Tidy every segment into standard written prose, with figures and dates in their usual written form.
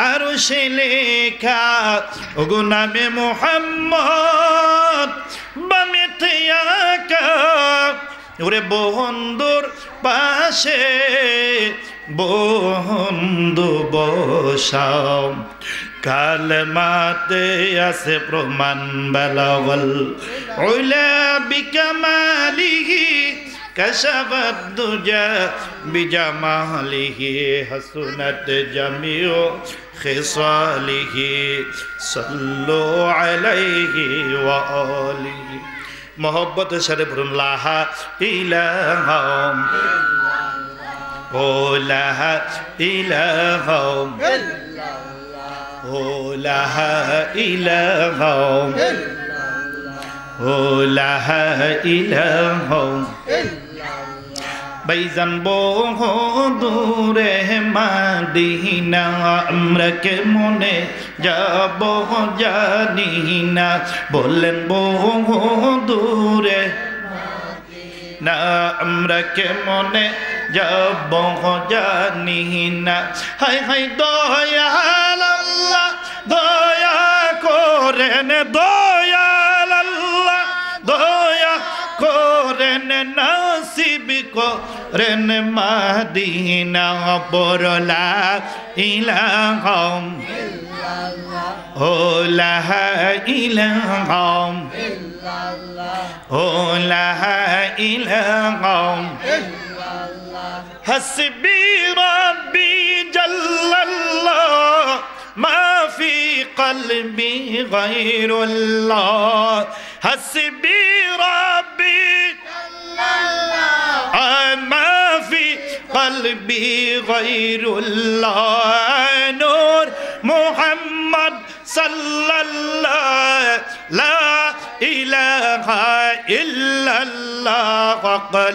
আরশে লেখা ওগো নামে মুহাম্মদ বামেতে আঁকা ওরে বন্ধুর পাশে বন্ধু বসাও কালমাতে আছে প্রমাণ বালাগল উলা বিকামালিহি কাশাফাত দুজা বিজামালিহি হাসুনাত জামিউ খিসালিহি সাল্লু আলাইহি ওয়া আলিহি মোহব্বত সাথে বলুন লা ইলাহা ও লা ইলাহা ও লা ইলাহা ও লা ইলাহা ভাইজান বহু দূরে মদিনা আমরা কে মনে যাব জানি না বললেন বহু দূরে না আমরা কে মনে যাব জানি না হাই হাই দয়াল আল্লাহ দয়া করেন দয়াল আল্লাহ দয়া করেন নসিব করেন মদিনা পরলা ইলাহা ও লা ইলাহা ও লা ইলাহা হাসবি রাব্বি জাল্লাল্লাহ মা ফি কলবি গায়রুল্লাহ হাসবি রাব্বি ما في قلبي غير الله نور محمد صلى الله لا إله إلا الله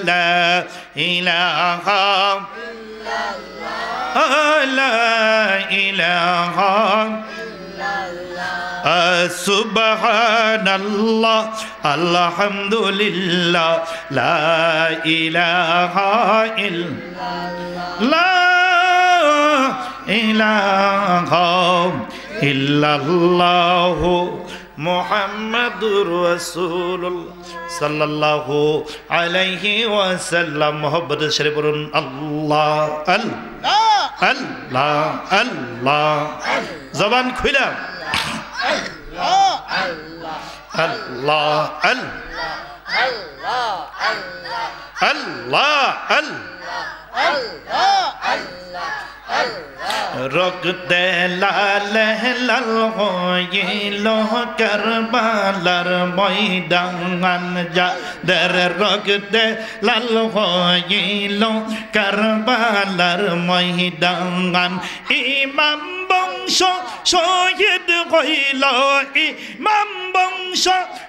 لا إله إلا الله لا إله سبحان الله الحمد لله لا إله إلا الله لا إله إلا الله محمد رسول الله صلى الله عليه وسلم محبت شريف الله الله الله الله زبان খুলে الله রক্তে লাল লাল হইল কারবালার ময়দান যাদের রক্তে লাল হইল কারবালার ময়দান ইমাম বংশ শহীদ হইল ইমাম বংশ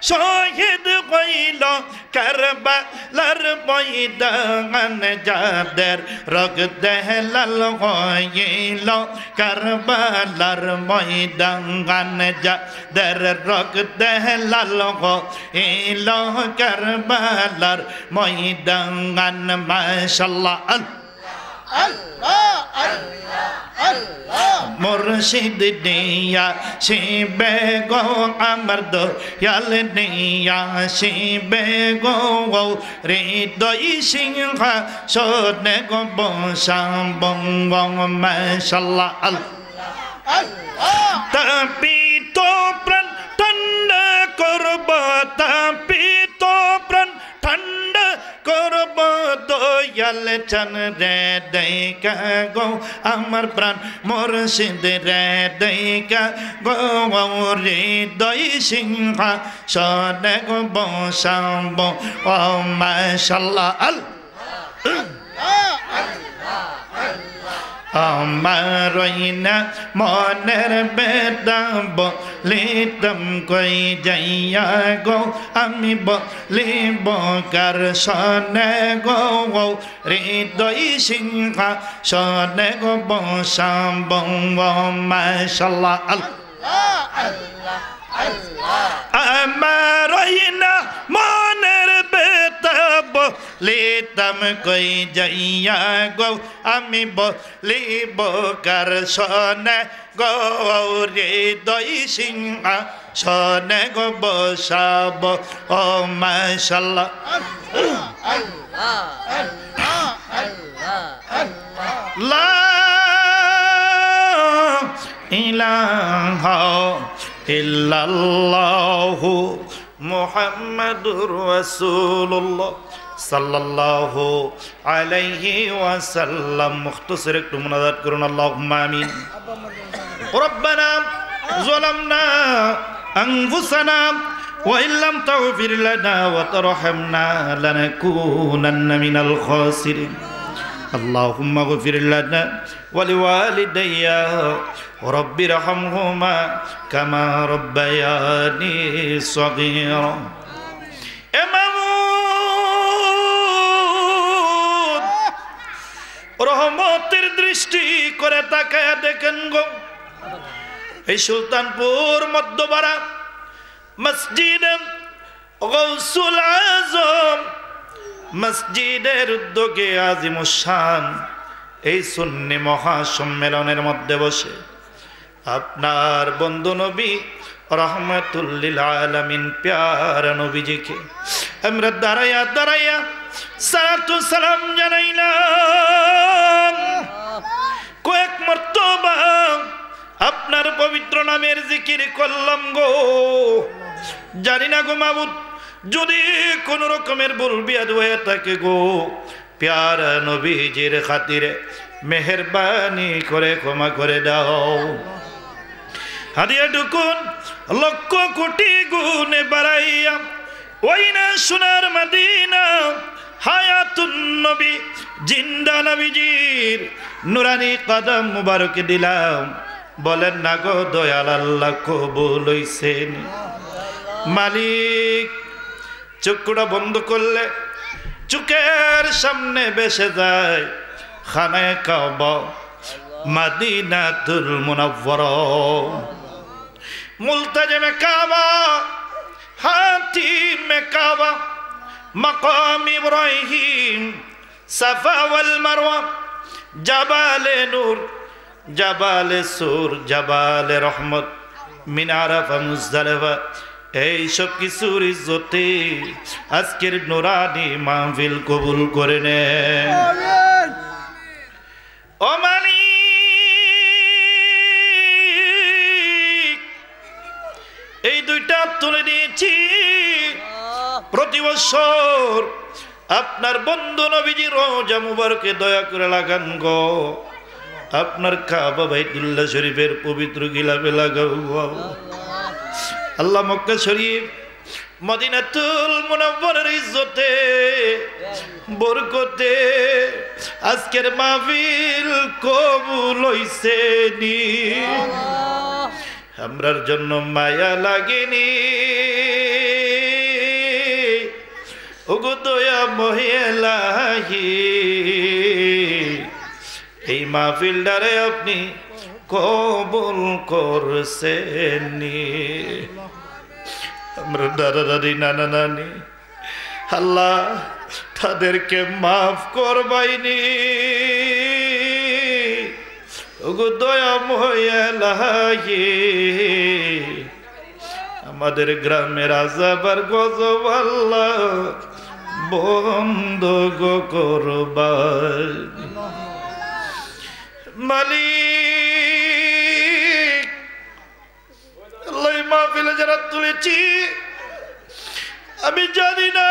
শহীদ হইল কারবালার ময়দান যাদের রক্তে লাল হইল কারবালার ময়দান যাদের রক্তে লাল হইল কারবালার ময়দান মাশাআল্লাহ আল্লাহ মুর্শিদ দিয়া শিবে গো আমার দয়াল দিয়া শিবে গো হৃদয় সিংহা সোনে গো বসাবং মাশাআল্লাহ তাপিত প্রাণ ঠান্ডা করব তাপিত প্রাণ ঠান্ডা করব দয়াল চান রে দেখা গো আমার প্রাণ মুর্শিদ রে দেখা গো হৃদয় সিংহা সনে গো বসাব ও মাশাআল্লাহ আমার না মনের বেদা বলিতাম কই যাইয়া গো আমি বলিব কার সনে গো হৃদয় সিংহা সনে গো বসাব মাশাআল্লাহ আমার না মনের বেদা বলিতাম কই যাইয়া গো আমি বলিব কার সনে গৌরে দই সিংহা সনে গো বসাব ও মাশাআল্লাহ লা ইলাহা ইল্লাল্লাহু মুহাম্মাদুর রাসূলুল্লাহ সাল্লাল্লাহু আলাইহি ওয়াসাল্লাম। মুখতাসর একটু মুনাজাত করুন, আল্লাহুম্মা আমিন। রব্বানা যালামনা আনফুসানা ওয়া ইল্লাম তাগফির লানা ওয়া তারহামনা লানাকুনান্না মিনাল খাসিরিন। আল্লাহুম্মা গফির লানা ওয়া লিওয়ালিদাইয়া রব্বি রহমহুমা কামা রব্বায়ানি সগীরা। রহমতের দৃষ্টি করে তাকায়া দেখেন গো, এই সুলতানপুর মধ্যপাড়া মসজিদে গৌসুল আজম মসজিদের উদ্যোগে আজিমুশান এই সুন্নি মহাসম্মেলনের মধ্যে বসে আপনার বন্ধু নবী রহমাতুল্লিল আলামিন প্যারা নবীজিকে আমরা দাঁড়াইয়া দাঁড়াইয়া সালাতু সালাম জানাইলাম। কয়েক মর্তবা আপনার পবিত্র নামের জিকির করলাম গো। জানি না গো মাবুদ, যদি কোন রকমের ভুল বিয়াদ হয়ে থাকে গো, প্যারা নবীজির খাতিরে মেহেরবানি করে ক্ষমা করে দাও। হাদিয়া টুকুন লক্ষ কোটি গুণে বাড়াইয়া ওই না সোনার মদিনা হায়াতুন নবী জিন্দা নবীজির নুরানি কদম মুবারক দিলাম। বলেন না গো দয়াল আল্লাহ কবুল হইছেন? মালিক চোখটা বন্ধ করলে চোখের সামনে বেসে যায় খানায়ে কাবা মদিনাতুল মুনাওয়ারা, মুলতাজিমে কাবা, হাতিমে কাবা, মাকাম ইব্রাহিম, সাফা ওয়াল মারওয়া, জাবালে নূর, জাবালে সুর, জাবালে রহমত, মিনার আরাফা, মুজদালিফা, এই সব কিছুর ইজ্জতে আজকের নুরানি মাহফিল কবুল করে নেন। ও মালিক, এই দুইটা তুলে দিয়েছি প্রতি বছর আপনার বন্ধু নবীজি রওজা মুবারকে দয়া করে লাগান গো। আপনার কাবা বাইতুল্লাহ শরীফের পবিত্র গিলাফে লাগাও গো। আল্লাহ মক্কা শরীফ মদিনাতুল মুনাওয়ারার ইজ্জতে বরকতে আজকের মাহফিল কবুল হইছে নি। আমরার জন্য মায়া লাগেনি ওগো দয়া মহিলাহি, এই মাহফিলটারে আপনি কবুল করছেনি। আমরা দাদা দাদি নানা নানি আল্লাহ তাদেরকে মাফ করবাইনি ওগো দয়াময় এলাহি। আমাদের গ্রামের আযাব আর গজব আল্লাহ বন্ধ গো করবাই। মালিক আল্লাহ মাহফিলে যারা তুলেছি আমি জানি না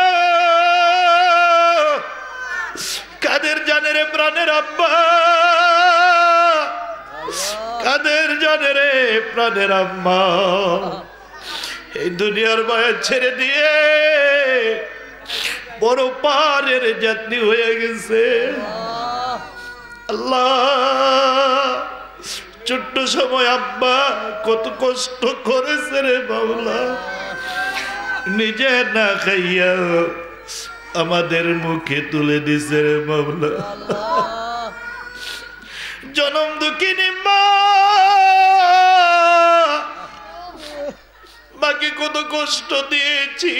কাদের জানে রে প্রাণের আব্বা, কাদের জানে রে প্রাণের আম্মা এই দুনিয়ার মায়া ছেড়ে দিয়ে বড় পারের যাত্রী হয়ে গেছে। আল্লাহ ছোট্ট সময় আব্বা কত কষ্ট করেছে রে বাউলা, নিজে না খাইয়া আমাদের মুখে তুলে দিছে রে বাউলা। জনম দুঃখিনী মা মাকে কত কষ্ট দিয়েছি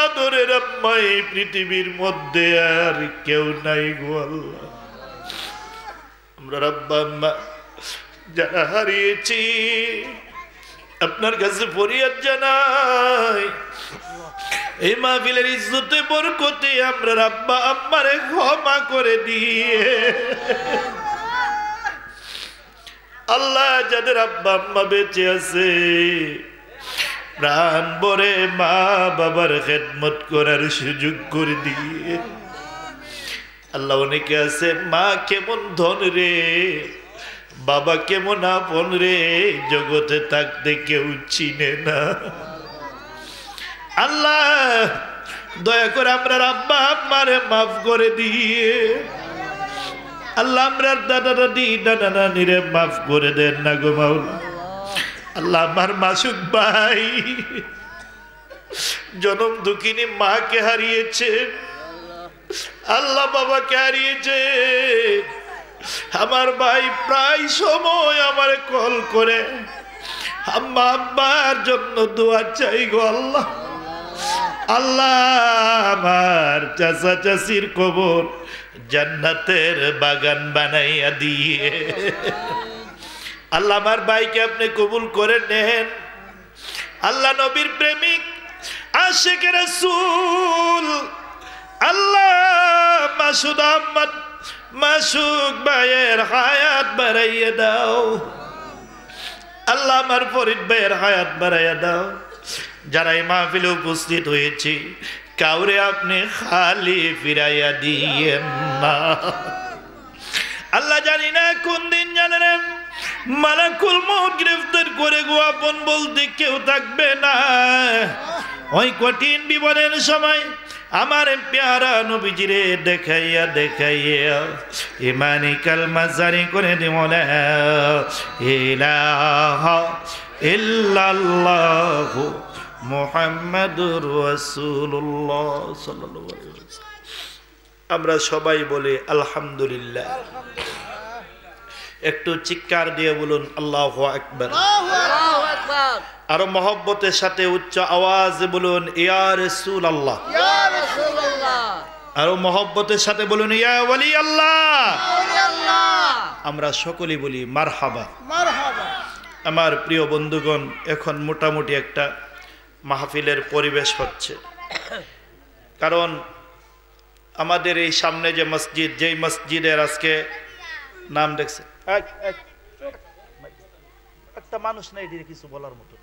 আদরের আম্মা এই পৃথিবীর মধ্যে আর কেউ নাই গো আল্লাহ। আমরা আব্বা আম্মা যারা হারিয়েছি আপনার কাছে ফরিয়াদ জানাই, এই মাহফিলের ইজ্জতে বরকতে আমরা আব্বা আম্মারে ক্ষমা করে দিয়ে আল্লাহ যাদের আব্বা আম্মা বেঁচে আছে প্রাণ ভরে মা বাবার খেদমত করার সুযোগ করে দিয়ে আল্লাহ। অনেকে আছে মা কেমন ধন রে, বাবা কেমন আপন রে, জগতে থাকতে কেউ চিনে না। আল্লাহ দয়া করে আমরা আব্বা আম্মারে মাফ করে দিয়ে আল্লাহ আমরা দাদা দাদি নানা নানিরে মাফ করে দেন না গো মাওলা। আল্লাহ আমার মাসুক ভাই জনম দুঃখিনী মাকে হারিয়েছে, আল্লাহ বাবাকে হারিয়েছে। আমার ভাই প্রায় সময় আমার কল করে আম্মা আব্বার জন্য দোয়া চাই গো আল্লাহ। আল্লাহ আমার চাচা চাচির কবর জান্নাতের বাগান বানাইয়া দিয়ে আল্লাহ আমার ভাইকে আপনি কবুল করে নেন। আল্লাহ নবীর প্রেমিক আশিক রাসূল আল্লাহ মাসুদ আহমদ মাসুক ভাইয়ের হায়াত বাড়াইয়া দাও। আল্লাহ আমার ফরিদ ভাইয়ের হায়াত বাড়াইয়া দাও। যারা এই মাহফিলে উপস্থিত হয়েছে কাউরে আপনি খালি ফিরাইয়া দিয়েন না। আল্লাহ জানি না কোন দিন জানেন মালাকুল মউত গ্রেফতার করে গো আপন বলতে কেউ থাকবে না। ওই কঠিন বিপদের সময় আমার প্যারা নবীজিরে দেখাইয়া দেখাইয়া ইমানি কালমা জারি করে দিও লা ইলাহা ইল্লাল্লাহু মুহাম্মাদুর রাসূলুল্লাহ সাল্লাল্লাহু আলাইহি ওয়াসাল্লাম। আমরা সবাই বলি আলহামদুলিল্লাহ। একটু চিৎকার দিয়ে বলুন আল্লাহু আকবার। আল্লাহু আকবার। আরো মহব্বতের সাথে উচ্চ আওয়াজে বলুন ইয়া রাসূলুল্লাহ। ইয়া রাসূলুল্লাহ। আরো মহব্বতের সাথে বলুন ইয়া ওয়ালি আল্লাহ। ওলি আল্লাহ। আমরা সকলেই বলি মারহাবা। মারহাবা। আমার প্রিয় বন্ধুগণ, এখন মোটামুটি একটা মাহফিলের পরিবেশ হচ্ছে, কারণ আমাদের এই সামনে যে মসজিদ, যেই মসজিদের আজকে নাম দেখছে একটা মানুষ নেই কিছু বলার মতো।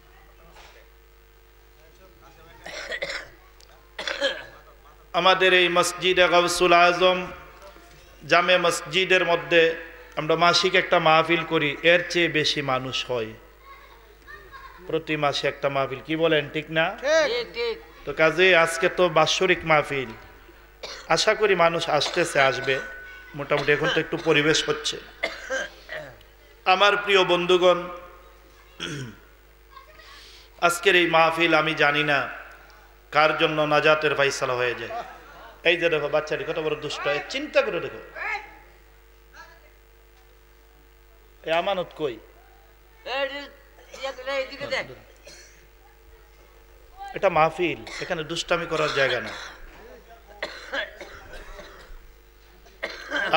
আমাদের এই মসজিদে গাউসুল আজম জামে মসজিদের মধ্যে আমরা মাসিক একটা মাহফিল করি, এর চেয়ে বেশি মানুষ হয় প্রতি মাসে একটা মাহফিল। কি বলেন ঠিক না? ঠিক ঠিক। তো কাজে আজকে তো বাৎসরিক মাহফিল, আশা করি মানুষ আসতেছে, আসবে মোটামুটি। এখন তো একটু পরিবেশ হচ্ছে। আমার প্রিয় বন্ধুগণ, আজকের এই মাহফিল আমি জানি না কার জন্য নাজাতের ফাইসালা হয়ে যায়। এই যে দেখো বাচ্চাটি কত বড় দুষ্ট, চিন্তা করে দেখো এই আমানত কই। এটা মাহফিল, এখানে দুষ্টামি করার জায়গা না।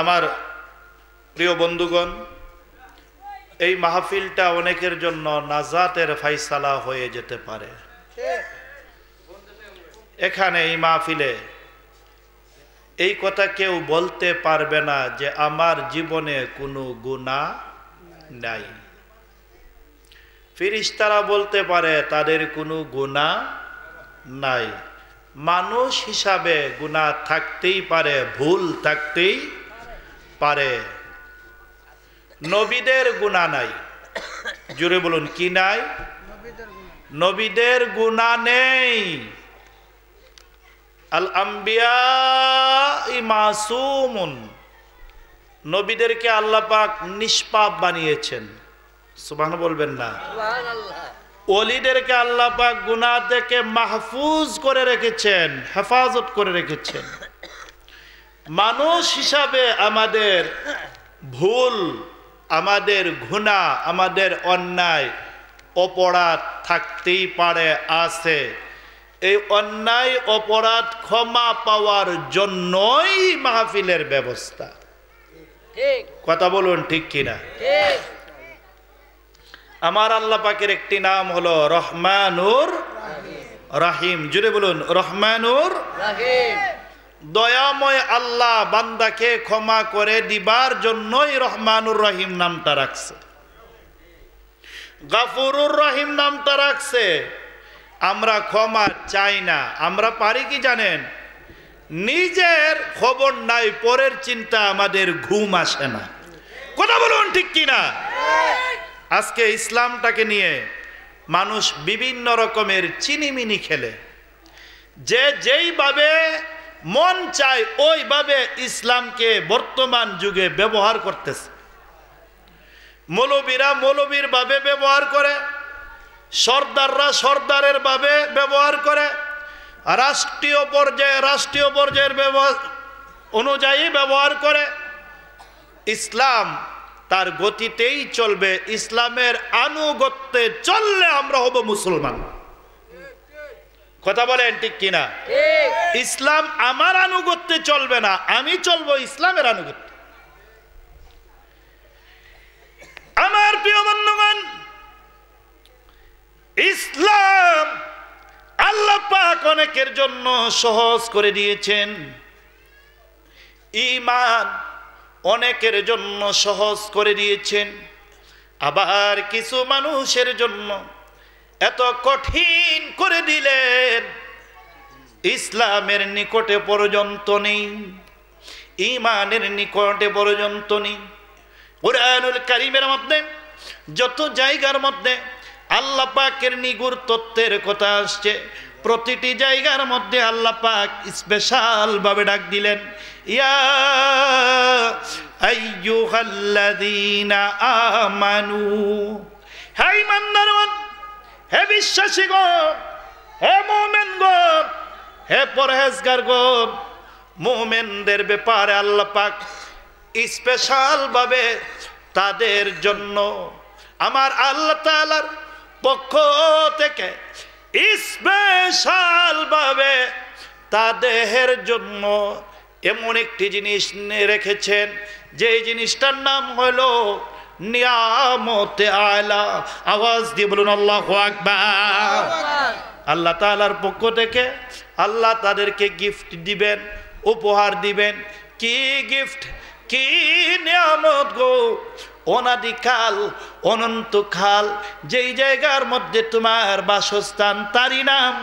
আমার প্রিয় বন্ধুগণ, এই মাহফিলটা অনেকের জন্য নাজাতের ফাইসালা হয়ে যেতে পারে। এখানে এই মাহফিলে এই কথা কেউ বলতে পারবে না যে আমার জীবনে কোনো গুনাহ নাই। ফেরেশতারা বলতে পারে তাদের কোনো গুনাহ নাই। মানুষ হিসাবে গুনাহ থাকতেই পারে, ভুল থাকতেই পারে। নবীদের গুনাহ নাই। জোরে বলুন কি নাই? নবীদের গুনাহ নেই। আল আম্বিয়া মাসুমুন, নবীদেরকে আল্লাহ পাক নিষ্পাপ বানিয়েছেন। সুবহান বলবেন না? সুবহানাল্লাহ। ওলিদেরকে আল্লাহ পাক গুনাহ থেকে মাহফুজ করে রেখেছেন, হেফাজত করে রেখেছেন। মানুষ হিসাবে আমাদের ভুল, আমাদের গুনাহ, আমাদের অন্যায় অপরাধ থাকতেই পারে, আছে। এই অন্যায় অপরাধ ক্ষমা পাওয়ার জন্যই মাহফিলের ব্যবস্থা। ঠিক কথা বলুন ঠিক কিনা? ঠিক আমার আল্লাহ পাকের একটি নাম হলো রহমানুর রাহিম। জুড়ে বলুন রহমানুর রহিম। দয়াময় আল্লাহ বান্দাকে ক্ষমা করে দিবার জন্যই রহমানুর রহিম নামটা রাখছে। গাফুরুর রহিম নামটা রাখছে। আমরা ক্ষমা চাই না। আমরা পারি কি জানেন? নিজের খবর নাই, পরের চিন্তা আমাদের ঘুম আসে না। কথা বলুন ঠিক কিনা? আজকে ইসলামটাকে নিয়ে মানুষ বিভিন্ন রকমের চিনিমিনি খেলে। যে যেইভাবে মন চায় ওইভাবে ইসলামকে বর্তমান যুগে ব্যবহার করতেছে। মৌলবীরা মৌলবীর ভাবে ব্যবহার করে, সর্দাররা সর্দারের ভাবে ব্যবহার করে, রাষ্ট্রীয় পর্যায়ের ব্যবহার অনুযায়ী ব্যবহার করে। ইসলাম তার গতিতেই চলবে। ইসলামের আনুগত্যে চললে আমরা হব মুসলমান। কথা বলেন ঠিক কিনা? ঠিক ইসলাম আমার আনুগত্যে চলবে না, আমি চলবো ইসলামের আনুগত্যে। আমার প্রিয় বন্ধুগণ, ইসলাম আল্লাহ পাক অনেকের জন্য সহজ করে দিয়েছেন। ঈমান অনেকের জন্য সহজ করে দিয়েছেন। আবার কিছু মানুষের জন্য এত কঠিন করে দিলেন, ইসলামের নিকটে পর্যন্ত নেই, ঈমানের নিকটে পর্যন্ত নেই। কুরআনুল কারীমের মধ্যে যত জায়গার মধ্যে আল্লাহ পাকের নিগুড় তত্ত্বের কথা আসছে, প্রতিটি জায়গার মধ্যে আল্লাহ পাক স্পেশাল ভাবে ডাক দিলেন, ইয়া আইয়ুহাল্লাযীনা আমানু, হে ঈমানদারগণ, হে বিশ্বাসীগণ, হে মুমিনগণ, হে পরহেজগারগণ। মুমিনদের ব্যাপারে আল্লাহ পাক স্পেশাল ভাবে তাদের জন্য আমার আল্লাহ তাআলার পক্ষ থেকে স্পেশাল ভাবে তাদের জন্য এমন একটি জিনিস রেখেছেন, যে জিনিসটার নাম হলো নিয়ামতে আলা। আওয়াজ দিয়ে বলুন আল্লাহু আকবার। আল্লাহ তাআলার পক্ষ থেকে আল্লাহ তাদেরকে গিফট দিবেন, উপহার দিবেন। কি গিফট, কি নিয়ামত গো! অনাদিকাল অনন্তকাল যেই জায়গার মধ্যে তোমার বাসস্থান, তারই নাম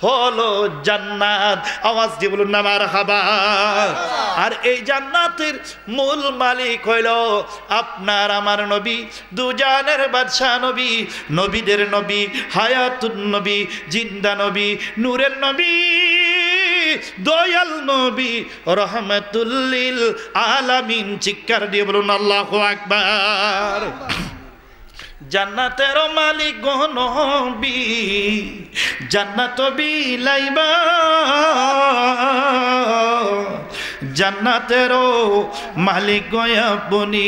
হলো জান্নাত। আওয়াজ দিয়ে বলুন না মারহাবা। আর এই জান্নাতের মূল মালিক হইল আপনার আমার নবী, দুজানের বাদশা নবী, নবীদের নবী, হায়াতুন নবী, জিন্দা নবী, নূরের নবী, দয়াল নবী, রহমাতুল লিল আলামিন। চিৎকার দিয়ে বলুন আল্লাহু আকবার। জান্নাতের মালিক গো নবী, জান্নাত বিলাইবা, জান্নাতের মালিক গো আপনি,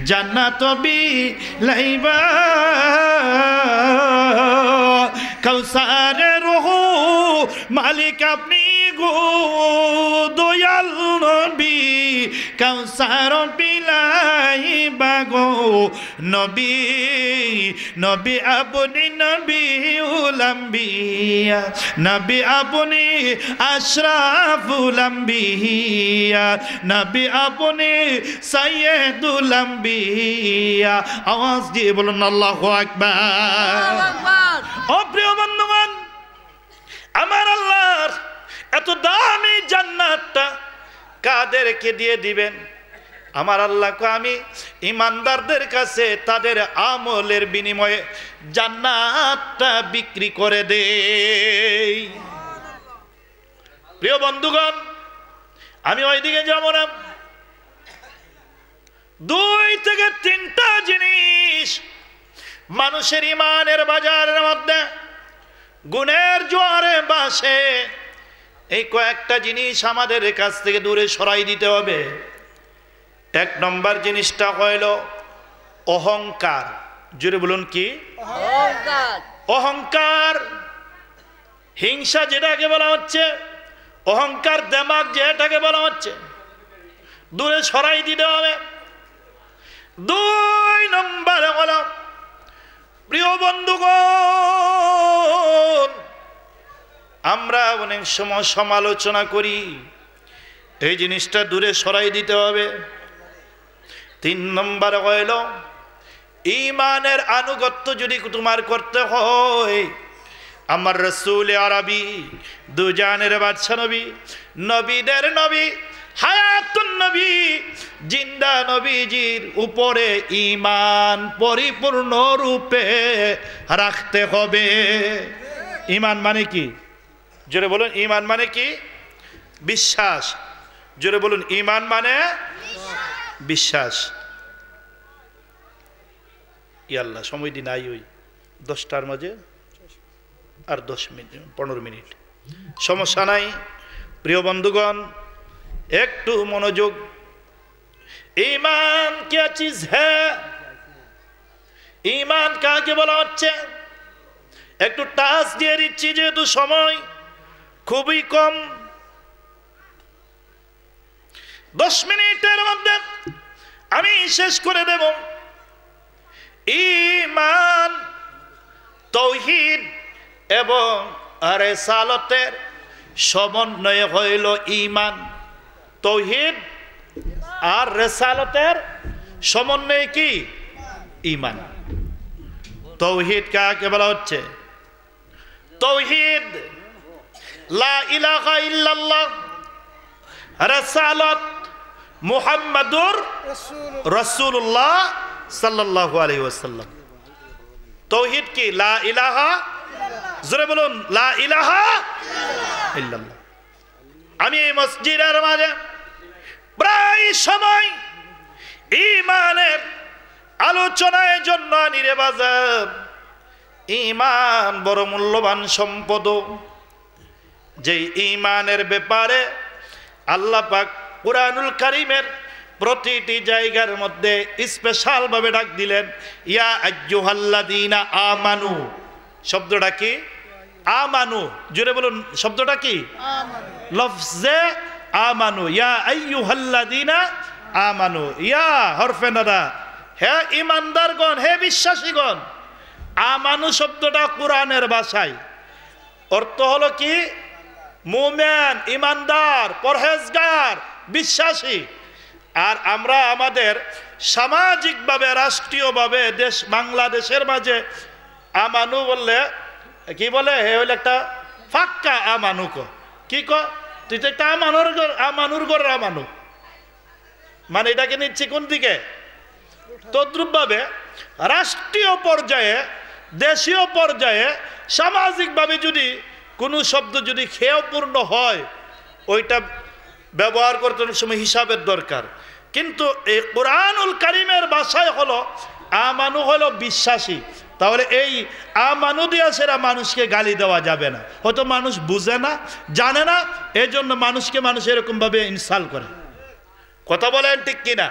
জান্নাত বিলাইবা। কাউসারের মালিক আপনি গো দয়াল নবী, কাউসার বিলাইবা গো নবী, নবী আপনি নবী উলাম্বিয়া, নবী আপনি আশরাফুল আম্বিয়া, নবী আপনি সাইয়্যিদুল আম্বিয়া। আওয়াজ দিয়ে বলুন আল্লাহু আকবার। ও প্রিয় বন্ধুগণ, আমার আল্লাহর এত দামি জান্নাতটা কাদেরকে দিয়ে দিবেন? আমার আল্লাহকে আমি ইমানদারদের কাছে তাদের আমলের বিনিময়ে জান্নাতটা বিক্রি করে দেই। প্রিয় বন্ধুগণ, আমি ওইদিকে যাব না। 2 থেকে 3টা জিনিস মানুষের ইমানের বাজারের মধ্যে গুণের জোয়ারে বাসে। এই কয়েকটা জিনিস আমাদের কাছ থেকে দূরে সরাই দিতে হবে। 1 নম্বর জিনিসটা হইল অহংকার। জোরে বলুন কি? অহংকার। অহংকার। হিংসা যেটাকে বলা হচ্ছে, অহংকার দেমাগ যেটাকে বলা হচ্ছে, দূরে সরাই দিতে হবে। 2 নম্বরে হলো, প্রিয় বন্ধুগণ, আমরা অনেক সময় সমালোচনা করি, এই জিনিসটা দূরে সরাই দিতে হবে। 3 নম্বরে হইল, ঈমানের আনুগত্য যদি তোমার করতে হয়, আমার রাসূল আরবি, দুজানের বাদশা নবী, নবীদের নবী, হায়াতুন নবী, জিন্দা নবীজির উপরে ঈমান পরিপূর্ণ রূপে রাখতে হবে। ঈমান মানে কি? জোরে বলুন, ঈমান মানে কি? বিশ্বাস। জোরে বলুন, ঈমান মানে বিশ্বাস। আল্লাহ সময় দিন আই, ওই 10টার মাঝে আর 10 মিনিট 15 মিনিট, সমস্যা নাই। প্রিয় বন্ধুগণ, একটু মনোযোগ। ঈমান क्या चीज है? ঈমান কাকে বলা হচ্ছে? একটু টাচ দিয়ে দিচ্ছি, যেহেতু সময় খুবই কম। 10 মিনিটের মধ্যে আমি শেষ করে দেব। ঈমান তাওহীদ এবং রিসালাতের সমন্বয় হইল ঈমান। তাওহীদ আর রিসালাতের সমন্বয় কি? ঈমান। তাওহীদ কাকে বলা হচ্ছে? তাওহীদ লা ইলাহা ইল্লাল্লাহ, রিসালাত মুহাম্মাদুর রাসূলুল্লাহ সাল্লাল্লাহু আলাইহি ওয়াসাল্লাম। তাওহীদ কি? লা ইলাহা, জোরে বলুন, লা ইলাহা ইল্লাল্লাহ। আমি এই মসজিদের মাঝে প্রায় সময় ঈমানের আলোচনার জন্য নিরে বাজার। ঈমান বড় মূল্যবান সম্পদ, যে ঈমানের ব্যাপারে আল্লাহ পাক কুরআনুল কারীমের প্রতিটি জায়গার মধ্যে স্পেশাল ভাবে ডাক দিলেন, ইয়া আইয়ুহাল্লাযীনা আমানু। শব্দটা কি? আমানু। জোরে বলুন, শব্দটা কি? আমানু। লফজে আমানু, ইয়া আইয়ুহাল্লাযীনা আমানু। ইয়া হরফে নাদা, হে ঈমানদারগণ, হে বিশ্বাসীগণ। আমানু শব্দটা কোরআনের ভাষায় অর্থ হলো কি? মুমিন, ঈমানদার, পরহেজগার, বিশ্বাসী। আর আমরা আমাদের সামাজিকভাবে, রাষ্ট্রীয়ভাবে দেশ বাংলাদেশের মাঝে আমানু বললে কি বলে? হে হইলে একটা ফাক্কা আমানু। কি ক? তুই তো একটা আমানুর গর আমানু, মানে এটাকে নিচ্ছি কোন দিকে? তদ্রুপভাবে রাষ্ট্রীয় পর্যায়ে, দেশীয় পর্যায়ে, সামাজিকভাবে যদি কোনো শব্দ যদি খেয়পূর্ণ হয়, ওইটা ব্যবহার করতে অনেক সময় হিসাবের দরকার। কিন্তু এই কুরআনুল কারীমের ভাষায় হলো আমানু হলো বিশ্বাসী। তাহলে এই আমানু দিয়া সেরা মানুষকে গালি দেওয়া যাবে না। হয়তো মানুষ বুঝে না, জানে না, এই জন্য মানুষকে মানুষ এরকম ভাবে ইনসাল্ট করে। কথা বলেন ঠিক কিনা?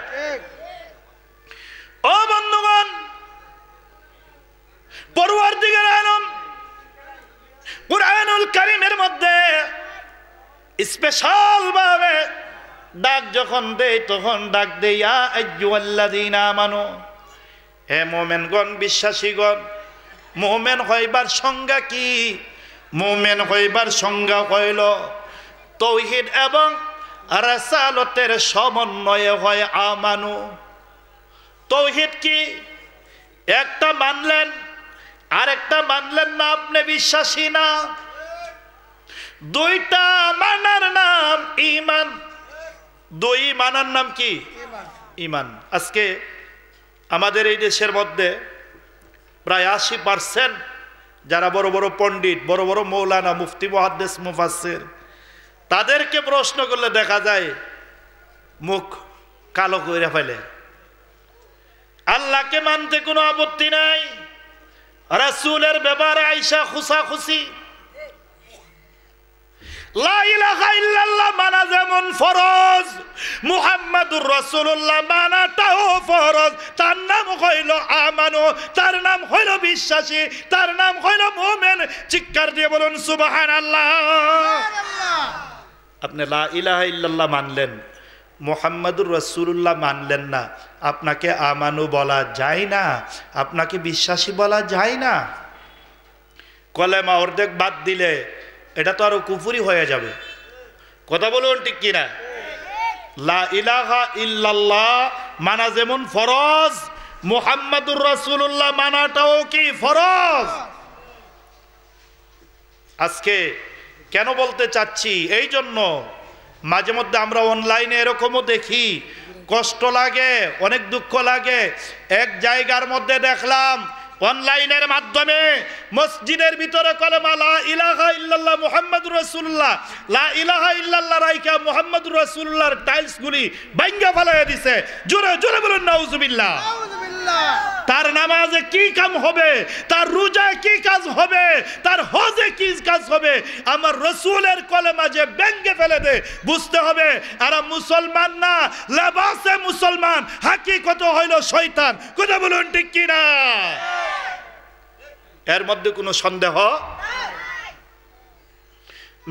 ও বন্ধুগণ, পরওয়ারদিগার আলম কুরআনুল কারীমের মধ্যে স্পেশাল ভাবে ডাক যখন দেয়, তখন ডাক দেয় ইয়া আইয়ুহাল্লাযীনা আমানু, হে মুমিনগণ, বিশ্বাসীগণ। মুমিন হইবার সংজ্ঞা কি? মুমিন হইবার সংজ্ঞা হইল তাওহীদ এবং রিসালাতের সমন্বয়ে হয় আমানু। তাওহীদ কি? একটা মানলেন, আরেকটা মানলেন না, আপনি বিশ্বাসী না। দুইটা মানার নাম ঈমান। দুই মানার নাম কি? ঈমান। আজকে আমাদের এই দেশের মধ্যে প্রায় 80% যারা বড় বড় পণ্ডিত, বড় বড় মৌলানা, মুফতি, মুহাদ্দিস, মুফাসসির, তাদেরকে প্রশ্ন করলে দেখা যায় মুখ কালো করে ফেলে। আল্লাহকে মানতে কোনো আপত্তি নাই, রাসূলের ব্যাপারে আয়েশা খুশাখুশি, লা ইলাহা ইল্লাল্লাহ মানা যেমন ফরজ, মুহাম্মাদুর রাসূলুল্লাহ মানাটাও ফরজ। তার নাম হইল আমানু, তার নাম হইল বিশ্বাসী, তার নাম হইল মুমিন। চিৎকার দিয়ে বলুন সুবহানাল্লাহ। আপনি লা ইলাহা ইল্লাল্লাহ মানলেন, মুহাম্মাদুর রাসূলুল্লাহ মানলেন না, আপনাকে আমানু বলা যায় না, আপনাকে বিশ্বাসী বলা যায় না। কলেমা অর্ধেক বাদ দিলে এটা তো আরো কুফরি হয়ে যাবে। কথা বলুন ঠিক কিনা? লা ইলাহা ইল্লাল্লাহ মানা যেমন ফরজ, মুহাম্মাদুর রাসূলুল্লাহ মানাটাও কি ফরজ। আজকে কেন বলতে চাচ্ছি, এই জন্য মাঝে মধ্যে আমরা অনলাইনে এরকমও দেখি, কষ্ট লাগে, অনেক দুঃখ লাগে। এক জায়গার মধ্যে দেখলাম অনলাইনের মাধ্যমে মসজিদের ভিতরে কলেমা লা ইলাহা ইল্লাল্লাহ মুহাম্মাদুর রাসূলুল্লাহ, লা ইলাহা ইল্লাল্লাহ রাইকা মুহাম্মাদুর রাসূলুল্লাহর টাইলস গুলি ভাঙা ফেলাইয়া দিছে। জোরে জোরে বলুন নাউজুবিল্লাহ। তার নামাজে কি কাম হবে, তার রোজায় কি কাজ হবে, তার হজে কি কাজ হবে? আমার রাসূলের কলেমা যে ভেঙে ফেলে দে, বুঝতে হবে এরা মুসলমান না, লেবাসে মুসলমান, হাকিকত হইল শয়তান। কথা বলুন ঠিক কি না? এর মধ্যে কোনো সন্দেহ?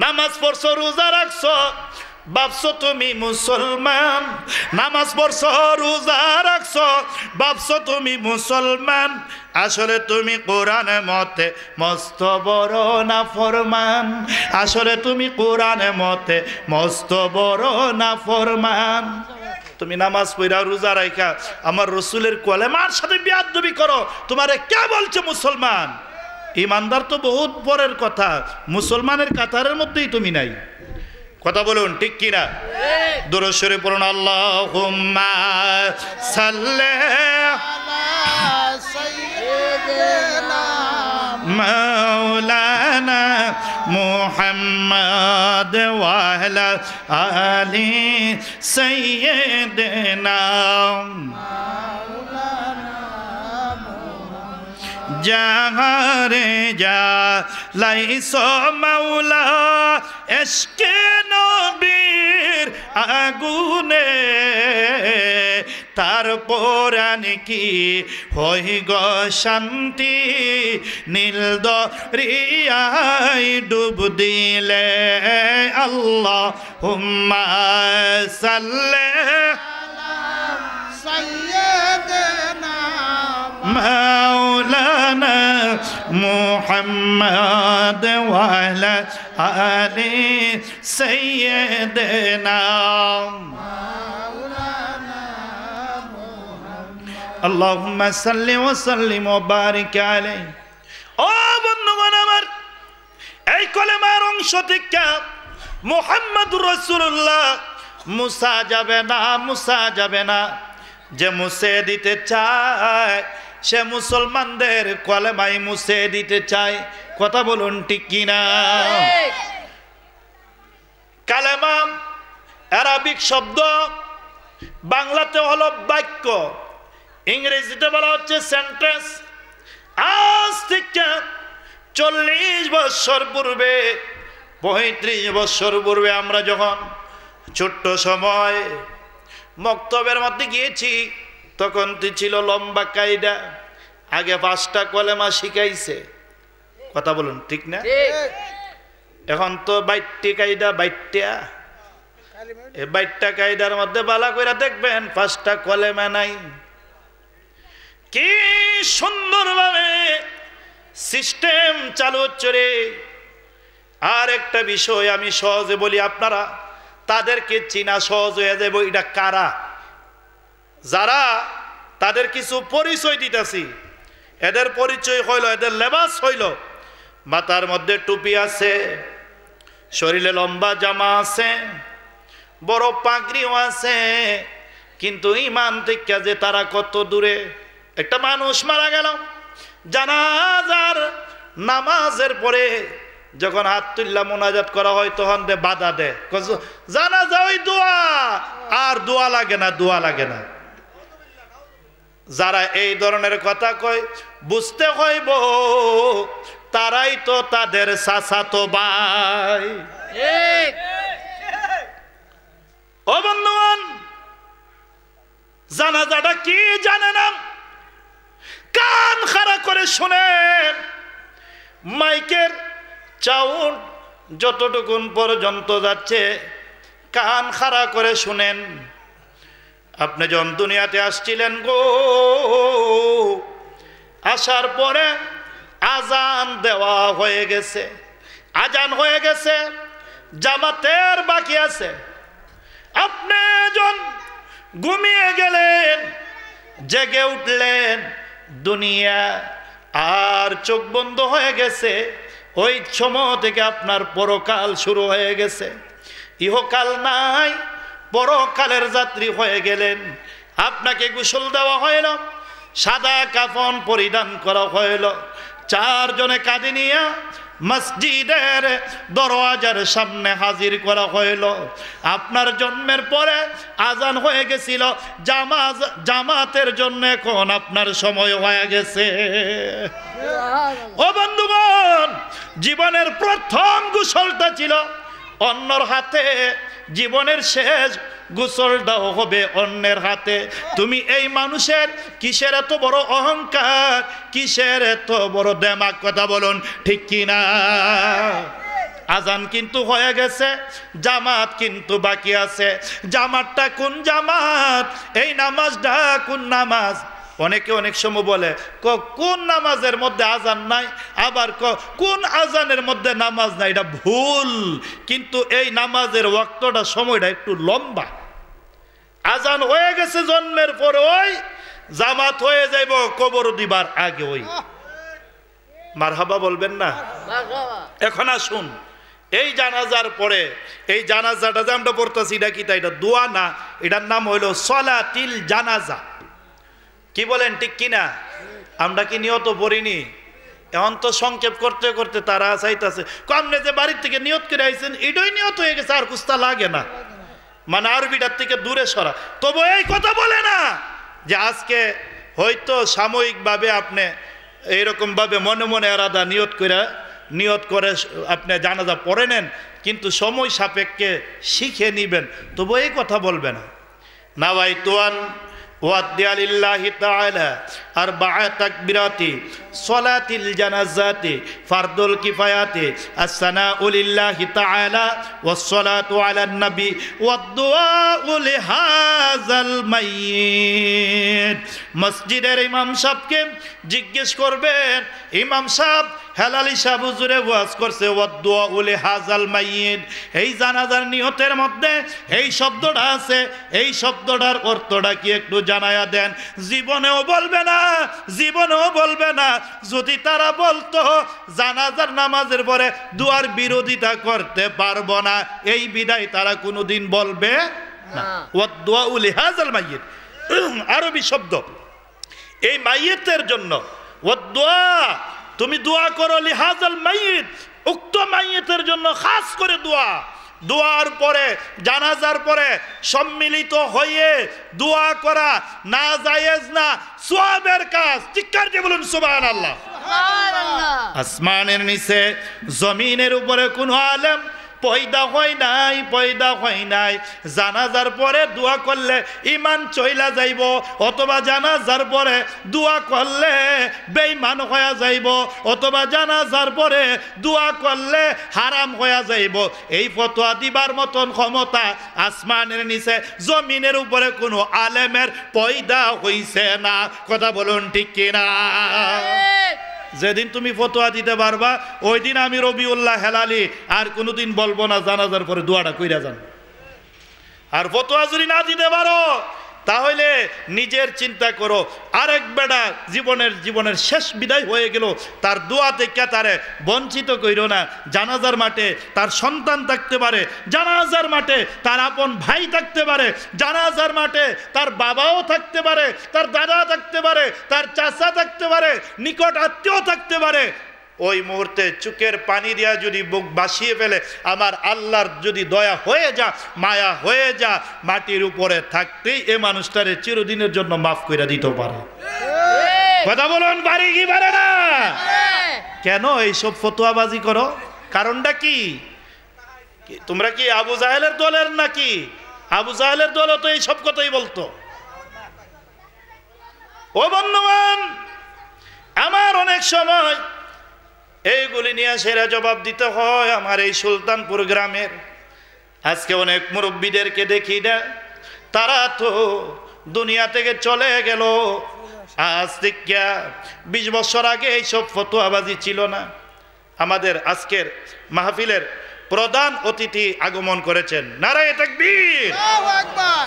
নামাজ পড়ছো, রোজা রাখছো, ভাবছো তুমি মুসলমান। নামাজ পড়ছো, রোজা রাখছো, ভাবছো তুমি মুসলমান। আসলে তুমি কোরআন মতে মস্ত বড় নাফরমান। আসলে তুমি কোরআন মতে মস্ত বড় নাফরমান। তুমি নামাজ পড়া, রোজা রাখা, আমার রসুলের কলেমার সাথে বেয়াদবি করো, তোমারে কে বলছে মুসলমান? ইমানদার তো বহুত পরের কথা, মুসলমানের কাতারের মধ্যেই তুমি নাই। কথা বলুন ঠিক কিনা? দুরূদ শরীফ পড়ুন, আল্লাহুম্মা সাল্লি আলা সাইয়্যিদিনা মাওলানা মুহাম্মাদ ওয়া আলা আলি সাইয়্যিদিনা জাহারে যা লাইসো মাওলা এশকে নবীর আগুনে, তারপর কি হই গো শান্তি, নীল দরিয়ায় ডুব দিলে। আল্লাহুম্মা সাল্লি মাওলানা মুহাম্মাদ ওয়া আলা আলি সাইয়্যিদিনা মাওলানা মুহাম্মাদ। আল্লাহুম্মা সাল্লি ওয়া সাল্লিম ওয়া বারিক আলাইহি। ও বন্ধুগণ আমার, এই কলেমার অংশ থেকে মুহাম্মাদুর রাসূলুল্লাহ মুসা যাবে না, মুসা যাবে না। যে মুছে দিতে চায় সে মুসলমানদের কলেমাই মুছে দিতে চায়। কথা বলুন ঠিক কিনা? কালেমা আরবিক শব্দ, বাংলাতে হলো বাক্য, ইংরেজিতে বলা হচ্ছে সেন্টেন্স। আজ থেকে 40 বছর পূর্বে, 35 বছর পূর্বে আমরা যখন ছোট্ট সময় মক্তবের মধ্যে গিয়েছি, তখন ছিল লম্বা কায়দা। আগে 5টা কলেমা শিখাইছে। কথা বলুন ঠিক না? এখন তো 22টি কায়দা, 22টা। এই 22টা কায়দার মধ্যে বালা কইরা দেখবেন 5টা কলেমা নাই। কি সুন্দরভাবে সিস্টেম চালু হচ্ছে রে। আর একটা বিষয় আমি সহজে বলি, আপনারা তাদেরকে চিনা সহজ হয়ে যাবে। এটা কারা? যারা তাদের কিছু পরিচয় দিতেছি, এদের পরিচয় হইল, এদের লেবাস হইল, মাথার মধ্যে টুপি আছে, শরীরে লম্বা জামা আছে, বড় পাগড়িও আছে, কিন্তু ইমান থেকে যে তারা কত দূরে। একটা মানুষ মারা গেল, জানাজার নামাজের পরে যখন হাত তুল্লা মোনাজাত করা হয় তখন বাধা দেয়, জানাজা ওই দোয়া, আর দোয়া লাগে না, দোয়া লাগে না। যারা এই ধরনের কথা কয়, বুঝতে হইব তারাই তো তাদের চাচাতো ভাই। ঠিক ও বন্ধুগণ, জানাজাটা কি জানে না, কান খাড়া করে শুনেন। মাইকের সাউন্ড যতটুকুন পর্যন্ত যাচ্ছে কান খাড়া করে শুনেন। আপনি যখন দুনিয়াতে আসছিলেন গো, আসার পরে আজান দেওয়া হয়ে গেছে, আজান হয়ে গেছে, জামাতের বাকি আছে। আপনি যখন ঘুমিয়ে গেলেন, জেগে উঠলেন, দুনিয়া আর চোখ বন্ধ হয়ে গেছে। ওই সময় থেকে আপনার পরকাল শুরু হয়ে গেছে। ইহকাল নাই, পরকালের যাত্রী হয়ে গেলেন। আপনাকে গোসল দেওয়া হইল, সাদা কাফন পরিধান করা হইল, চারজনে কাঁধে নিয়ে মসজিদের দরওয়াজার সামনে হাজির করা হইল। আপনার জন্মের পরে আজান হয়ে গেছিল, জামাতের জন্য এখন আপনার সময় হয়ে গেছে। ও বন্ধুগণ, জীবনের প্রথম গোসলটা ছিল অন্যর হাতে, জীবনের শেষ গোসলটাও হবে অন্যের হাতে। তুমি এই মানুষের কিসের এত বড় অহংকার, কিসের এত বড় দেমাগ, কথা বলুন ঠিক কিনা? আজান কিন্তু হয়ে গেছে, জামাত কিন্তু বাকি আছে। জামাতটা কোন জামাত? এই নামাজটা কোন নামাজ? অনেকে অনেক সময় বলে কোন নামাজের মধ্যে আজান নাই, আবার কোন আজানের মধ্যে নামাজ নাই। এটা ভুল। কিন্তু এই নামাজের ওয়াক্তটা, সময়টা একটু লম্বা। আজান হয়ে গেছে জন্মের পরে, ওই জামাত হয়ে যাইব কবর দিবার আগে। ওই মারহাবা বলবেন না? এখন আসুন, এই জানাজার পরে, এই জানাজাটা যে আমরা পড়তেছি, এটা কি? এটা দোয়া না, এটার নাম হইল সলাতিল জানাজা। কি বলেন ঠিক কিনা? আমরা কি নিয়ত পড়িনি? এখন তো সংক্ষেপ করতে করতে তারা চাইতেছে, আপনি যে বাড়ির থেকে নিয়ত করে আইছেন, এটাই নিয়ত হয়ে গেছে, আর কুস্তা লাগে না, মানে আরবিটার থেকে দূরে সরা। তবু এই কথা বলে না যে আজকে হয়তো সাময়িকভাবে আপনি এইরকমভাবে মনে মনে আলাদা নিয়ত করে আপনি জানাজা পড়ে নেন, কিন্তু সময় সাপেক্ষে শিখে নিবেন। তবু এই কথা বলবে না। নাওয়াইতুয়ান ওয়াদ্দিয়া লিল্লাহি তাআলা আরবা'a তাকবীরাতি সলাতিল জানাজাতি ফারদুল কিফায়াতি আসসানাউ লিল্লাহি তাআলা ওয়াস সালাতু আলান নবী ওয়াদ দুআউ লিহাযাল মাইয়িত। মসজিদের ইমাম সাহেবকে জিজ্ঞেস করবেন, ইমাম সাহেব হেলালি সাহেব হুজুরে ওয়াজ করছে ওয়াদ দুআউ লিহাযাল মাইয়িত, এই জানাজার নিয়তের মধ্যে এই শব্দটা আছে, এই শব্দটার অর্থটা কি একটু জানায়া দেন। জীবনেও বলবে না, জীবনেও বলবে না। যদি তারা বলতো জানাজার নামাজের পরে দুয়ার বিরোধিতা করতে পারবো না, এই বিদায় তারা কোনোদিন বলবে না। ওয়াদ দুআউ লিহাযাল মাইয়িত আরবি শব্দ, এই মাইয়িতের জন্য। ওয়াদ দুআ, তুমি দোয়া করো লিহাযাল মাইয়িত, উক্ত মাইয়িতের জন্য খাস করে দোয়া। দোয়ার পরে, জানাজার পরে সম্মিলিত হয়ে দোয়া করা না জায়েজ না, সওয়াবের কাজ। চিৎকার দিয়ে বলুন সুবহানাল্লাহ। আসমানের নিচে জমিনের উপরে কোন আলেম পয়দা হয় নাই। জানাজার পরে দোয়া করলে ইমান চইলা যাইব, অথবা জানাজার পরে দোয়া করলে বেঈমান হয়ে যাইব, অথবা জানাজার পরে দোয়া করলে হারাম হয়ে যাইব। এই ফতোয়া দিবার মতন ক্ষমতা আসমানের নিচে জমিনের উপরে কোনো আলেমের পয়দা হইছে না। কথা বলুন ঠিক কিনা? যেদিন তুমি ফতোয়া দিতে পারবা, ওই দিন আমি রবিউল্লাহ হেলালি আর কোনোদিন বলবো না জানাজার পরে দোয়াটা কইরা যান। আর ফতোয়া যদি না দিতে পারো, তাহলে নিজের চিন্তা করো। আরেক বেটা জীবনের শেষ বিদায় হয়ে গেল, তার দোয়া থেকে তারে বঞ্চিত কইরো না। জানাজার মাঠে তার সন্তান থাকতে পারে, জানাজার মাঠে তার আপন ভাই থাকতে পারে, জানাজার মাঠে তার বাবাও থাকতে পারে, তার দাদা থাকতে পারে, তার চাচা থাকতে পারে, নিকট আত্মীয় থাকতে পারে। ওই মুহূর্তে চোখের পানি দিয়া যদি বুক বাসিয়ে ফেলে, আমার আল্লাহর যদি দয়া হয়ে যা, মায়া হয়ে যা, মাটির উপরে থাকতেই এ মানুষটারে চিরদিনের জন্য মাফ করে দিতে পারে। কথা বলুন, পারি কি পারে না? কেন এইসব ফতোয়াবাজি করো? কারণটা কি? তোমরা কি আবু জাহেলের দলের নাকি? আবু জাহেলের দলও তো এই সব কথাই বলতো। ও বন্ধুগণ, আমার অনেক সময় এইগুলি নিয়ে সেরা জবাব দিতে হয় আমার এই সুলতানপুর গ্রামের। আজকে অনেক মুরব্বীদেরকে দেখি না, তারা তো দুনিয়া থেকে চলে গেল। আজ থেকে 20 বছর আগে এইসব ফতোয়াবাজি ছিল না। আমাদের আজকের মাহফিলের প্রধান অতিথি আগমন করেছেন। নারায়ে তাকবীর,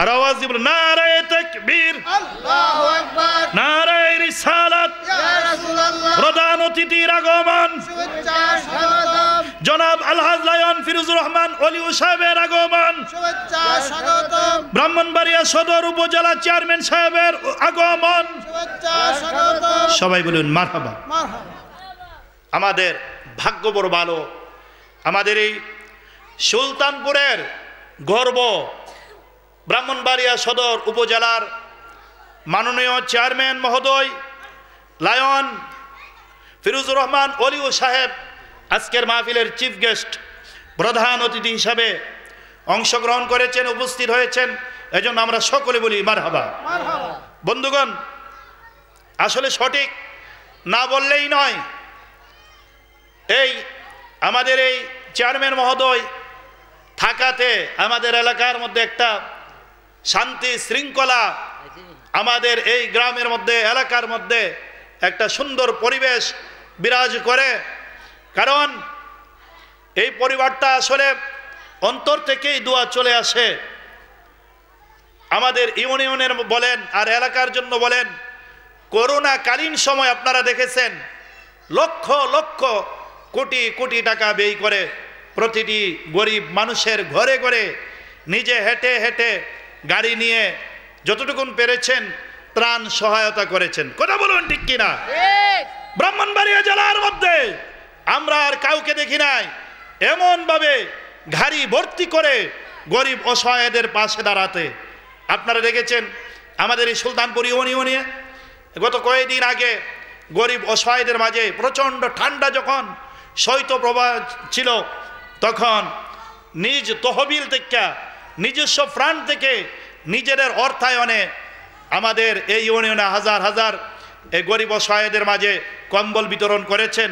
আর আওয়াজ দিব নারায়ে তাকবীর, আল্লাহু আকবার, নারায়ে রিসালাত, ইয়া রাসূলুল্লাহ। প্রধান অতিথির আগমন, শুভেচ্ছা স্বাগতম। জনাব আলহাজ লায়ন ফিরোজুর রহমান ওলি সাহেবের আগমন, শুভেচ্ছা স্বাগতম। ব্রাহ্মণবাড়িয়া সদর উপজেলা চেয়ারম্যান সাহেবের আগমন, শুভেচ্ছা স্বাগতম। সবাই বলুন মারহাবা, মারহাবা। আমাদের ভাগ্য বড় ভালো, আমাদের এই সুলতানপুরের গর্ব ব্রাহ্মণবাড়িয়া সদর উপজেলার মাননীয় চেয়ারম্যান মহোদয় লায়ন ফিরোজুর রহমান ওলিউ সাহেব আজকের মাহফিলের চিফ গেস্ট প্রধান অতিথি হিসাবে অংশগ্রহণ করেছেন, উপস্থিত হয়েছেন। এজন্য আমরা সকলে বলি মারহাবা। বন্ধুগণ, আসলে সঠিক না বললেই নয়, এই আমাদের এই চেয়ারম্যান মহোদয় থাকাতে আমাদের এলাকার মধ্যে একটা শান্তি শৃঙ্খলা, আমাদের এই গ্রামের মধ্যে এলাকার মধ্যে একটা সুন্দর পরিবেশ বিরাজ করে। কারণ এই পরিবারটা আসলে অন্তর থেকেই দোয়া চলে আসে। আমাদের ইউনিয়নের বলেন আর এলাকার জন্য বলেন, করোনাকালীন সময় আপনারা দেখেছেন লক্ষ লক্ষ কোটি কোটি টাকা ব্যয় করে প্রতিটি গরিব মানুষের ঘরে ঘরে নিজে হেঁটে হেঁটে গাড়ি নিয়ে যতটুকুন পেরেছেন ত্রাণ সহায়তা করেছেন। কথা বলুন ঠিক কিনা? ব্রাহ্মণবাড়িয়া জেলার মধ্যে আমরা আর কাউকে দেখি নাই এমনভাবে গাড়ি ভর্তি করে গরিব অসহায়দের পাশে দাঁড়াতে। আপনারা দেখেছেন আমাদের এই সুলতানপুর ইউনিয়নে গত কয়েকদিন আগে গরিব অসহায়দের মাঝে প্রচণ্ড ঠান্ডা যখন শৈত্যপ্রবাহ ছিল, তখন নিজ তহবিল থেকে নিজস্ব প্রাণ থেকে নিজেদের অর্থায়নে আমাদের এই ইউনিয়নে হাজার হাজার এই গরিব অসহায়দের মাঝে কম্বল বিতরণ করেছেন।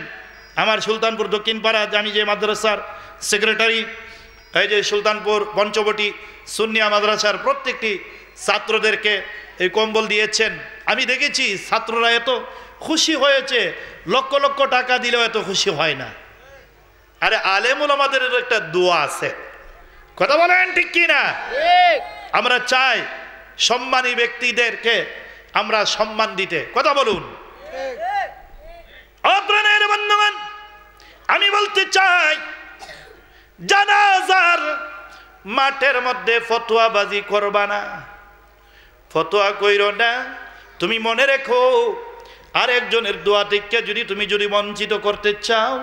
আমার সুলতানপুর দক্ষিণপাড়া আমি যে মাদ্রাসার সেক্রেটারি, এই যে সুলতানপুর পঞ্চবটি সুন্নিয়া মাদ্রাসার প্রত্যেকটি ছাত্রদেরকে এই কম্বল দিয়েছেন। আমি দেখেছি ছাত্ররা এত খুশি হয়েছে, লক্ষ লক্ষ টাকা দিলেও এত খুশি হয় না। আরে আলেমুল আমাদের একটা দোয়া আছে। কথা বলেন ঠিক কি না? আমরা চাই সম্মানী ব্যক্তিদেরকে আমরা সম্মান দিতে। কথা বলুন। অপ্রাণের বন্ধুগণ, আমি বলতে চাই জানাজার মাঠের মধ্যে ফতোয়াবাজি করবা না, ফতোয়া কইরো না। তুমি মনে রেখো আরেকজনের দোয়া থেকে যদি তুমি বঞ্চিত করতে চাও,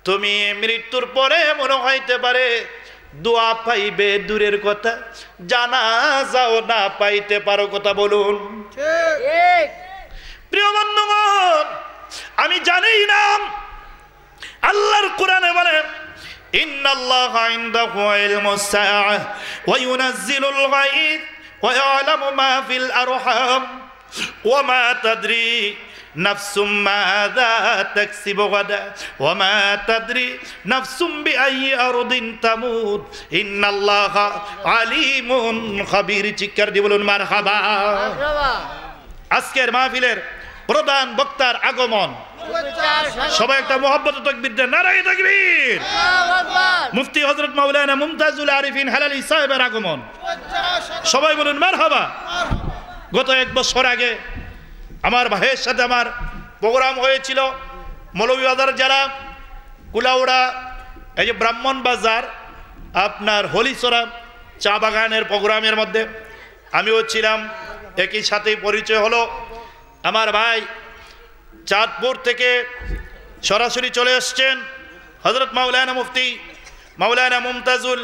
তুমি মৃত্যুর পরে মনে হইতে পারে দোয়া পাইবে দূরের কথা, জানাজাও না পাইতে পারো। কথা বলুন। প্রিয় বন্ধুগণ, আমি জানি না আল্লাহর কোরআনে বলে ইন্নাল্লাহা ইনদাহু ইলমুস সাআহ ওয়া ইউনাজ্জিলুল গায়থ ওয়া ইয়ালামু মা ফিল আরহাম ওয়া মা তাদরি নাফসুম মাযা তাকসিবু গাদা ওয়া মা তাদরি নাফসুম বিআইয়ি আরদিন তামুত ইন্নাল্লাহা আলিমুন খাবীর। চিৎকার দিয়ে বলুন মারহাবা। আজকের মাহফিলের প্রধান বক্তার আগমন, সবাই একটা মোহাব্বত তাকবীর দেন, নারায়ে তাকবীর। মুফতি হযরত মাওলানা মুমতাজুল আরিফিন হালালি সাহেবের আগমন, সবাই বলুন মারহাবা। গত 1 বছর আগে আমার ভাইয়ের সাথে আমার প্রোগ্রাম হয়েছিল মৌলভীবাজার জেলা কুলাউড়া, এই যে ব্রাহ্মণবাজার আপনার হলিচরা চা বাগানের প্রোগ্রামের মধ্যে আমিও ছিলাম। একই সাথেই পরিচয় হলো। আমার ভাই চাঁদপুর থেকে সরাসরি চলে এসছেন হযরত মাওলানা মুফতি মাওলানা মুমতাজুল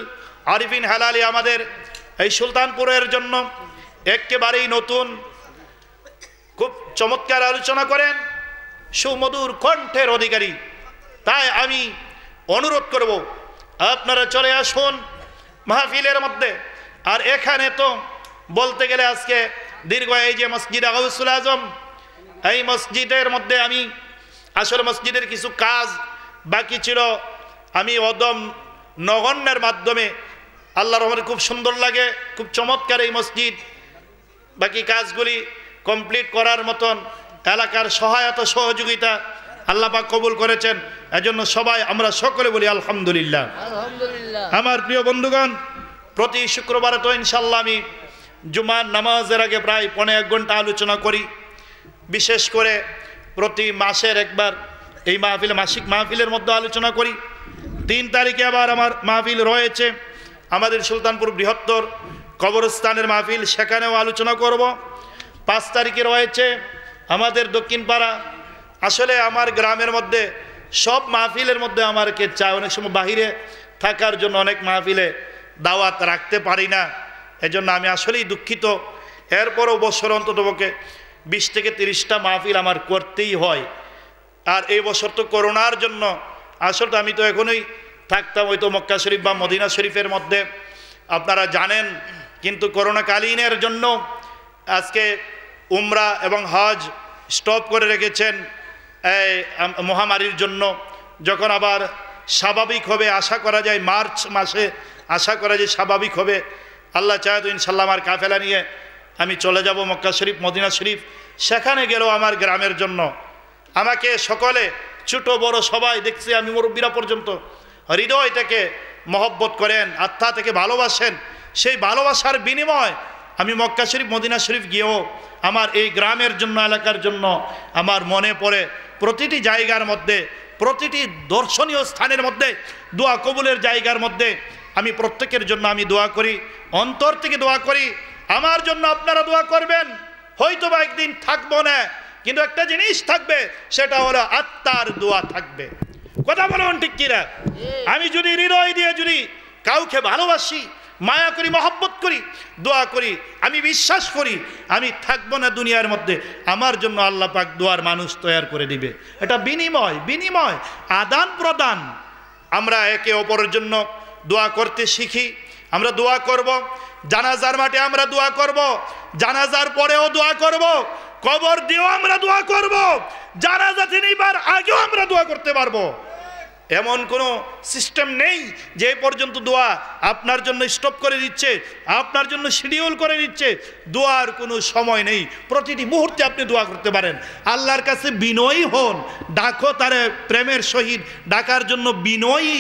আরিফিন হালালি আমাদের এই সুলতানপুরের জন্য একেবারেই নতুন, খুব চমৎকার আলোচনা করেন, সুমধুর কণ্ঠের অধিকারী। তাই আমি অনুরোধ করব আপনারা চলে আসুন মাহফিলের মধ্যে। আর এখানে তো বলতে গেলে আজকে দীর্ঘ এই যে মসজিদ গাউসুল আজম, এই মসজিদের মধ্যে আমি আসলে মসজিদের কিছু কাজ বাকি ছিল, আমি অদম নগণ্যের মাধ্যমে আল্লাহর রহমতে খুব সুন্দর লাগে, খুব চমৎকার এই মসজিদ। বাকি কাজগুলি কমপ্লিট করার মতন এলাকার সহায়তা সহযোগিতা আল্লাহ পাক কবুল করেছেন। এজন্য সবাই আমরা সকলে বলি আলহামদুলিল্লাহ। আলহামদুলিল্লাহ। আমার প্রিয় বন্ধুগণ, প্রতি শুক্রবারে তো ইনশাল্লাহ আমি জুমার নামাজের আগে প্রায় 1.5 ঘন্টা আলোচনা করি। বিশেষ করে প্রতি মাসের একবার এই মাহফিল, মাসিক মাহফিলের মধ্যে আলোচনা করি। 3 তারিখে আবার আমার মাহফিল রয়েছে আমাদের সুলতানপুর বৃহত্তর কবরস্থানের মাহফিল, সেখানেও আলোচনা করব। 5 তারিখে রয়েছে আমাদের দক্ষিণ পাড়া। আসলে আমার গ্রামের মধ্যে সব মাহফিলের মধ্যে আমাকে চায়, অনেক সময় বাহিরে থাকার জন্য অনেক মাহফিলে দাওয়াত রাখতে পারি না, এজন্য আমি আসলেই দুঃখিত। এরপরও বছর অন্ততপক্ষে 20 থেকে 30টা মাহফিল আমার করতেই হয়। আর এই বছর তো করোনার জন্য আসলে আমি তো এখনই থাকতাম হয়তো মক্কা শরীফ বা মদিনা শরীফের মধ্যে, আপনারা জানেন। কিন্তু করোনাকালীনের জন্য আজকে উমরা এবং হজ স্টপ করে রেখেছেন এই মহামারীর জন্য। যখন আবার স্বাভাবিক হবে, আশা করা যায় মার্চ মাসে আশা করা যায় স্বাভাবিক হবে, আল্লাহ চায় তো ইনশাল্লাহ আমার কাফেলা নিয়ে আমি চলে যাব মক্কা শরীফ মদিনা শরীফ। সেখানে গেলেও আমার গ্রামের জন্য আমাকে সকলে ছোট বড় সবাই দেখছি, আমি মুরব্বীরা পর্যন্ত হৃদয় থেকে মহব্বত করেন, আত্মা থেকে ভালোবাসেন। সেই ভালোবাসার বিনিময় আমি মক্কা শরীফ মদিনা শরীফ গিয়েও আমার এই গ্রামের জন্য, এলাকার জন্য আমার মনে পড়ে প্রতিটি জায়গার মধ্যে, প্রতিটি দর্শনীয় স্থানের মধ্যে, দোয়া কবুলের জায়গার মধ্যে আমি প্রত্যেকের জন্য আমি দোয়া করি, অন্তর থেকে দোয়া করি। আমার জন্য আপনারা দোয়া করবেন। হয়তো বা একদিন থাকবো না, কিন্তু একটা জিনিস থাকবে, সেটা হলো আত্মার দোয়া থাকবে। কথা বলুন ঠিক কিনা? আমি যদি হৃদয় দিয়ে যদি কাউকে ভালোবাসি, মায়া করি, মহব্বত করি, দোয়া করি, আমি বিশ্বাস করি আমি থাকবো না দুনিয়ার মধ্যে, আমার জন্য আল্লাহ পাক দোয়ার মানুষ তৈরি করে দিবে। এটা বিনিময় আদান প্রদান। আমরা একে অপরের জন্য দোয়া করতে শিখি। আমরা দোয়া করব, জানাজার মাঠে আমরা দোয়া করব, জানাজার পরেও দোয়া করব, কবর দিয়েও আমরা দোয়া করব, জানাজা নিবার আগেও আমরা দোয়া করতে পারবো। এমন কোনো সিস্টেম নেই যে এই পর্যন্ত দোয়া আপনার জন্য স্টপ করে দিচ্ছে, আপনার জন্য শিডিউল করে দিচ্ছে। দোয়ার কোনো সময় নেই, প্রতিটি মুহূর্তে আপনি দোয়া করতে পারেন। আল্লাহর কাছে বিনয়ী হন, ডাকো তারে প্রেমের সহিত, ডাকার জন্য বিনয়ী।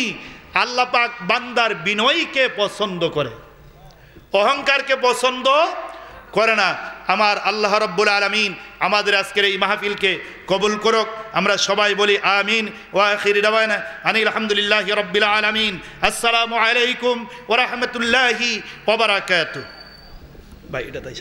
আল্লাহ পাক বান্দার বিনয়ীকে পছন্দ করে, অহংকারকে পছন্দ করে না। আমার আল্লাহ রাব্বুল আলামিন আমাদের আজকের এই মাহফিলকে কবুল করুক। আমরা সবাই বলি আমিন। ওয়া আখিরু দাওয়ানা আনিল হামদুলিল্লাহি রাব্বিল আলামিন। আসসালামু আলাইকুম ওয়া রাহমাতুল্লাহি ওয়া বারাকাতুহু। ভাই এটা তাই